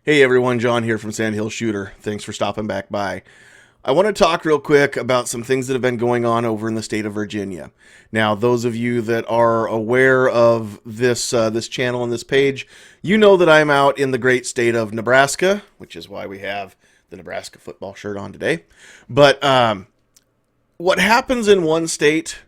Hey everyone, John here from Sandhills Shooter. Thanks for stopping back by. I want to talk real quick about some things that have been going on over in the state of Virginia. Now, those of you that are aware of this channel and this page, you know that I'm out in the great state of Nebraska, which is why we have the Nebraska football shirt on today. But what happens in one state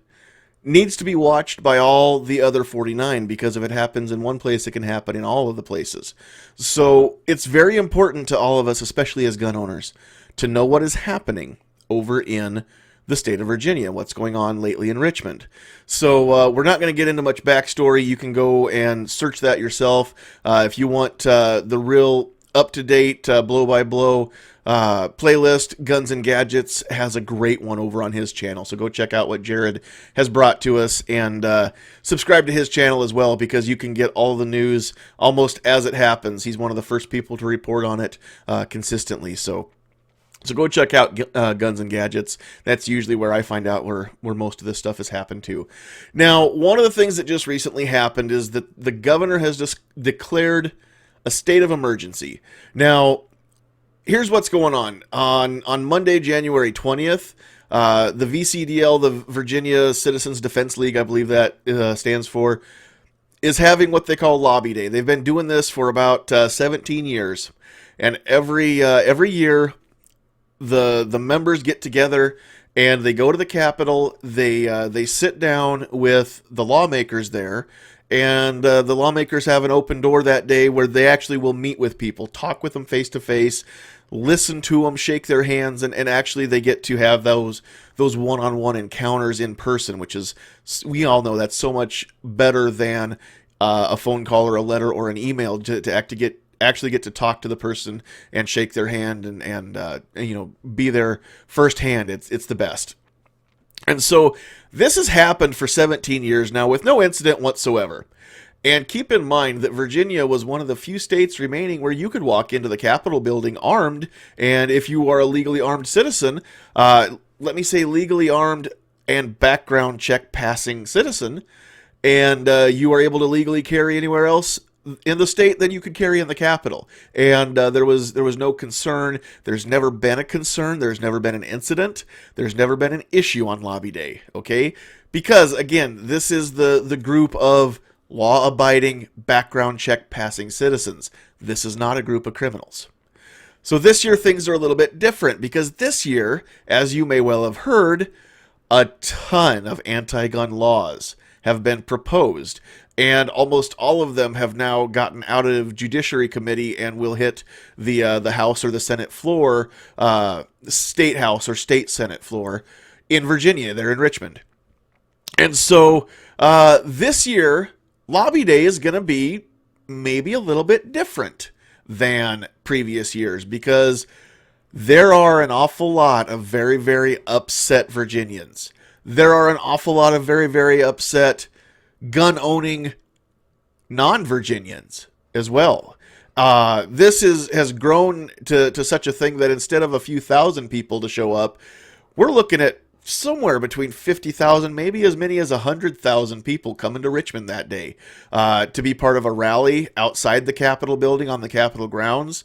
needs to be watched by all the other 49, because if it happens in one place, it can happen in all of the places. So it's very important to all of us, especially as gun owners, to know what is happening over in the state of Virginia, what's going on lately in Richmond. So we're not going to get into much backstory. You can go and search that yourself. If you want the real up-to-date, blow-by-blow playlist, Guns and Gadgets has a great one over on his channel. So go check out what Jared has brought to us and subscribe to his channel as well, because you can get all the news almost as it happens. He's one of the first people to report on it consistently. So go check out Guns and Gadgets. That's usually where I find out where most of this stuff has happened to. Now, one of the things that just recently happened is that the governor has just declared a state of emergency. Now, here's what's going on. On Monday, January 20th, the VCDL, the Virginia Citizens Defense League, I believe that stands for, is having what they call Lobby Day. They've been doing this for about 17 years. And every year, the members get together and they go to the Capitol. They sit down with the lawmakers there. And the lawmakers have an open door that day where they actually will meet with people, talk with them face to face, listen to them, shake their hands, and actually they get to have those one-on-one encounters in person, which is, we all know that's so much better than a phone call or a letter or an email to actually get to talk to the person and shake their hand and be there firsthand. It's the best. And so this has happened for 17 years now with no incident whatsoever. And keep in mind that Virginia was one of the few states remaining where you could walk into the Capitol building armed, and if you are a legally armed citizen, let me say legally armed and background check passing citizen, and you are able to legally carry anywhere else in the state than you could carry in the Capitol. And there was no concern. There's never been a concern. There's never been an incident. There's never been an issue on Lobby Day, okay? Because, again, this is the group of law-abiding, background check passing citizens. This is not a group of criminals. So this year things are a little bit different, because this year, as you may well have heard, a ton of anti-gun laws have been proposed, and almost all of them have now gotten out of Judiciary Committee and will hit the House or the Senate floor, State House or State Senate floor in Virginia. They're in Richmond. And so this year, Lobby Day is going to be maybe a little bit different than previous years, because there are an awful lot of very, very upset Virginians. There are an awful lot of very, very upset gun-owning non-Virginians as well. This has grown to such a thing that instead of a few thousand people to show up, we're looking at somewhere between 50,000, maybe as many as 100,000 people coming to Richmond that day to be part of a rally outside the Capitol building on the Capitol grounds,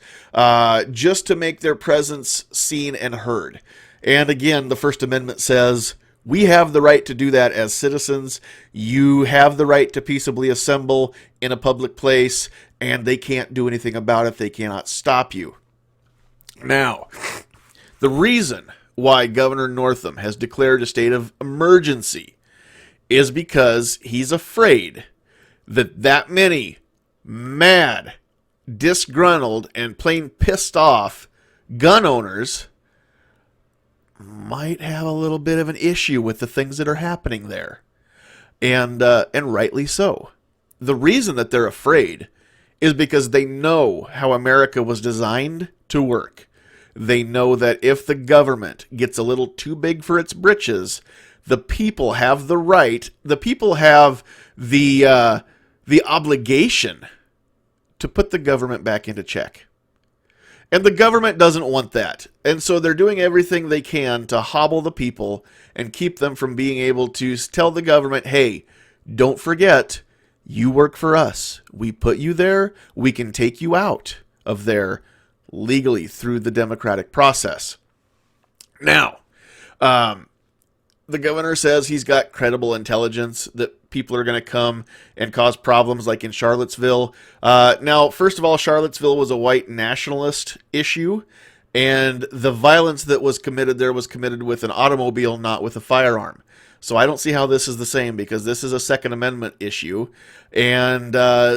just to make their presence seen and heard. And again, the First Amendment says we have the right to do that as citizens. You have the right to peaceably assemble in a public place, and they can't do anything about it. They cannot stop you. Now, the reason why Governor Northam has declared a state of emergency is because he's afraid that many mad, disgruntled, and plain pissed off gun owners might have a little bit of an issue with the things that are happening there. And rightly so. The reason that they're afraid is because they know how America was designed to work. They know that if the government gets a little too big for its britches, the people have the right, the people have the obligation to put the government back into check. And the government doesn't want that. And so they're doing everything they can to hobble the people and keep them from being able to tell the government, hey, don't forget, you work for us. We put you there. We can take you out. of there legally through the democratic process. Now, the governor says he's got credible intelligence that people are going to come and cause problems like in Charlottesville. Now, first of all, Charlottesville was a white nationalist issue, and the violence that was committed there was committed with an automobile, not with a firearm. So I don't see how this is the same, because this is a Second Amendment issue, and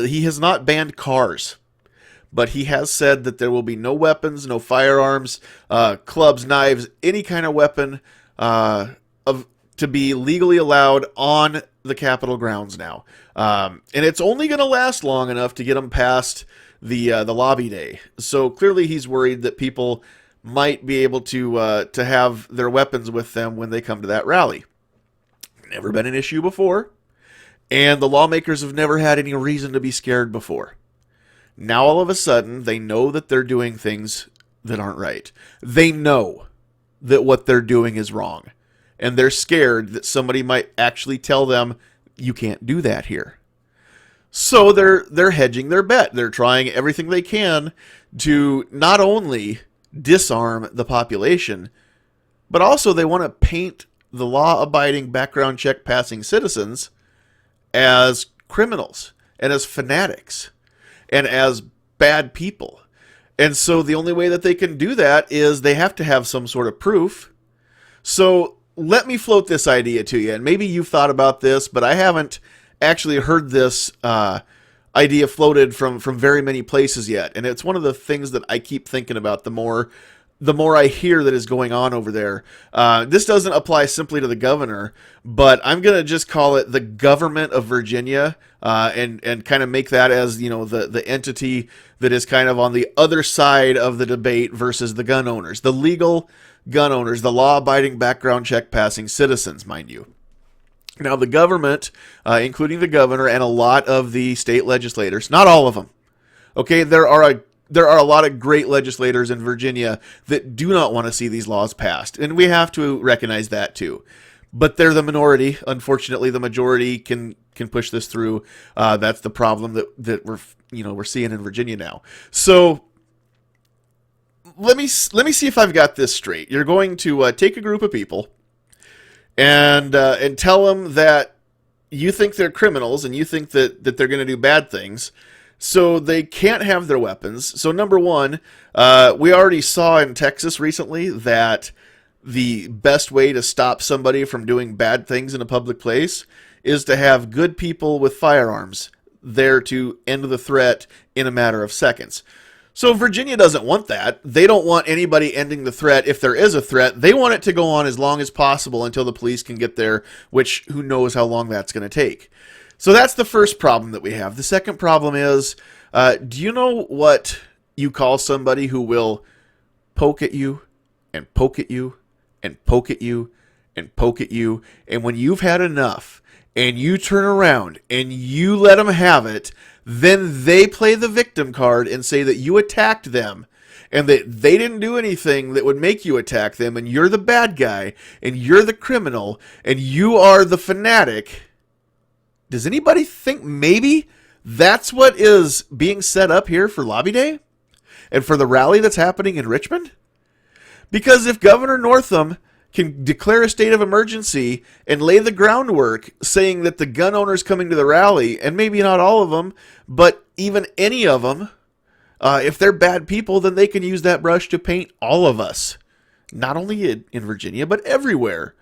he has not banned cars. But he has said that there will be no weapons, no firearms, clubs, knives, any kind of weapon to be legally allowed on the Capitol grounds now. And it's only going to last long enough to get him past the lobby day. So clearly he's worried that people might be able to have their weapons with them when they come to that rally. Never been an issue before, and the lawmakers have never had any reason to be scared before. Now all of a sudden, they know that they're doing things that aren't right. They know that what they're doing is wrong, and they're scared that somebody might actually tell them, you can't do that here. So they're hedging their bet. They're trying everything they can to not only disarm the population, but also they want to paint the law-abiding, background check passing citizens as criminals and as fanatics and as bad people. And so the only way that they can do that is they have to have some sort of proof. So let me float this idea to you, and maybe you've thought about this, but I haven't actually heard this idea floated from very many places yet. And it's one of the things that I keep thinking about the more I hear that is going on over there. This doesn't apply simply to the governor, but I'm going to just call it the government of Virginia, and kind of make that as, the entity that is kind of on the other side of the debate versus the gun owners, the legal gun owners, the law-abiding, background check passing citizens, mind you. Now, the government, including the governor and a lot of the state legislators, not all of them, okay, there are a lot of great legislators in Virginia that do not want to see these laws passed, and we have to recognize that too. But they're the minority. Unfortunately, the majority can push this through. That's the problem that we're seeing in Virginia now. So let me see if I've got this straight. You're going to take a group of people and tell them that you think they're criminals and you think that they're going to do bad things. So they can't have their weapons. So number one, we already saw in Texas recently that the best way to stop somebody from doing bad things in a public place is to have good people with firearms there to end the threat in a matter of seconds. So Virginia doesn't want that. They don't want anybody ending the threat if there is a threat. They want it to go on as long as possible until the police can get there, which who knows how long that's going to take. So that's the first problem that we have. The second problem is, do you know what you call somebody who will poke at you and poke at you and poke at you and poke at you, and when you've had enough and you turn around and you let them have it, then they play the victim card and say that you attacked them and that they didn't do anything that would make you attack them, and you're the bad guy and you're the criminal and you are the fanatic. Does anybody think maybe that's what is being set up here for Lobby Day and for the rally that's happening in Richmond? Because if Governor Northam can declare a state of emergency and lay the groundwork saying that the gun owners coming to the rally, and maybe not all of them, but even any of them, if they're bad people, then they can use that brush to paint all of us. Not only in Virginia, but everywhere.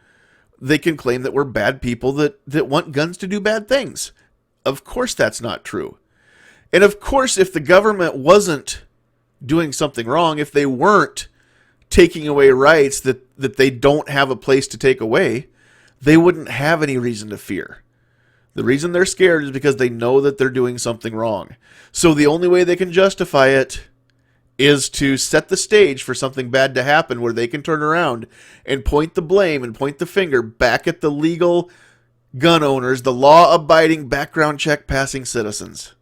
They can claim that we're bad people that want guns to do bad things. Of course that's not true. And of course, if the government wasn't doing something wrong, if they weren't taking away rights that they don't have a place to take away, they wouldn't have any reason to fear. The reason they're scared is because they know that they're doing something wrong. So the only way they can justify it is to set the stage for something bad to happen where they can turn around and point the blame and point the finger back at the legal gun owners, the law-abiding, background check passing citizens.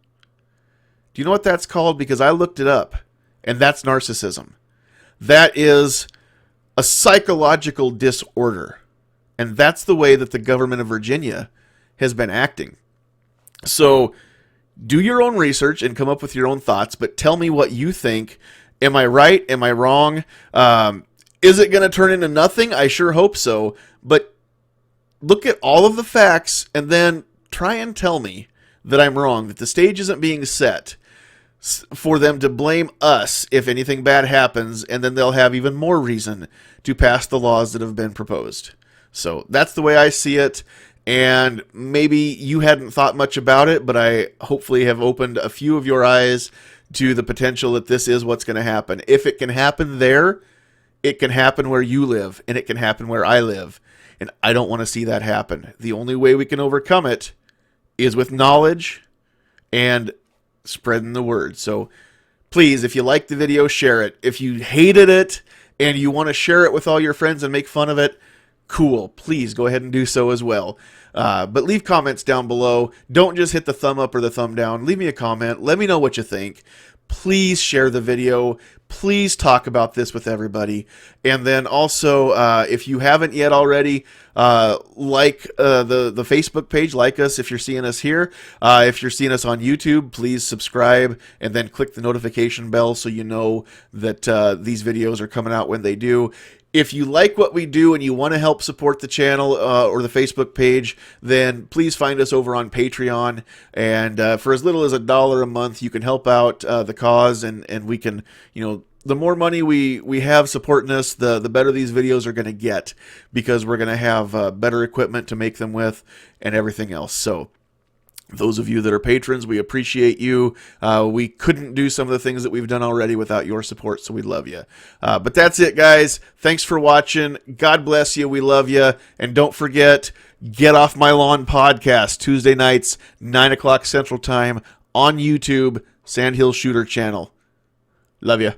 Do you know what that's called? Because I looked it up, and that's narcissism. That is a psychological disorder, and that's the way that the government of Virginia has been acting. So Do your own research and come up with your own thoughts, but tell me what you think. Am I right? Am I wrong? Is it going to turn into nothing? I sure hope so. But look at all of the facts and then try and tell me that I'm wrong, that the stage isn't being set for them to blame us if anything bad happens, and then they'll have even more reason to pass the laws that have been proposed. So that's the way I see it, and maybe you hadn't thought much about it, but I hopefully have opened a few of your eyes to the potential that this is what's going to happen. If it can happen there, it can happen where you live, and it can happen where I live, and I don't want to see that happen. The only way we can overcome it is with knowledge and spreading the word. So please, if you liked the video, share it. If you hated it and you want to share it with all your friends and make fun of it, cool. Please go ahead and do so as well. But leave comments down below. Don't just hit the thumb up or the thumb down. Leave me a comment. Let me know what you think. Please share the video. Please talk about this with everybody. And then also, if you haven't yet already, like the Facebook page, like us if you're seeing us here. If you're seeing us on YouTube, please subscribe and then click the notification bell so you know that these videos are coming out when they do. If you like what we do and you want to help support the channel or the Facebook page, then please find us over on Patreon. And for as little as $1 a month, you can help out the cause, and we can, the more money we have supporting us, the better these videos are going to get, because we're going to have better equipment to make them with and everything else. So those of you that are patrons, we appreciate you. We couldn't do some of the things that we've done already without your support, so we love you. But that's it, guys. Thanks for watching. God bless you. We love you. And don't forget, Get Off My Lawn podcast, Tuesday nights, 9 o'clock Central Time on YouTube, Sandhills Shooter channel. Love you.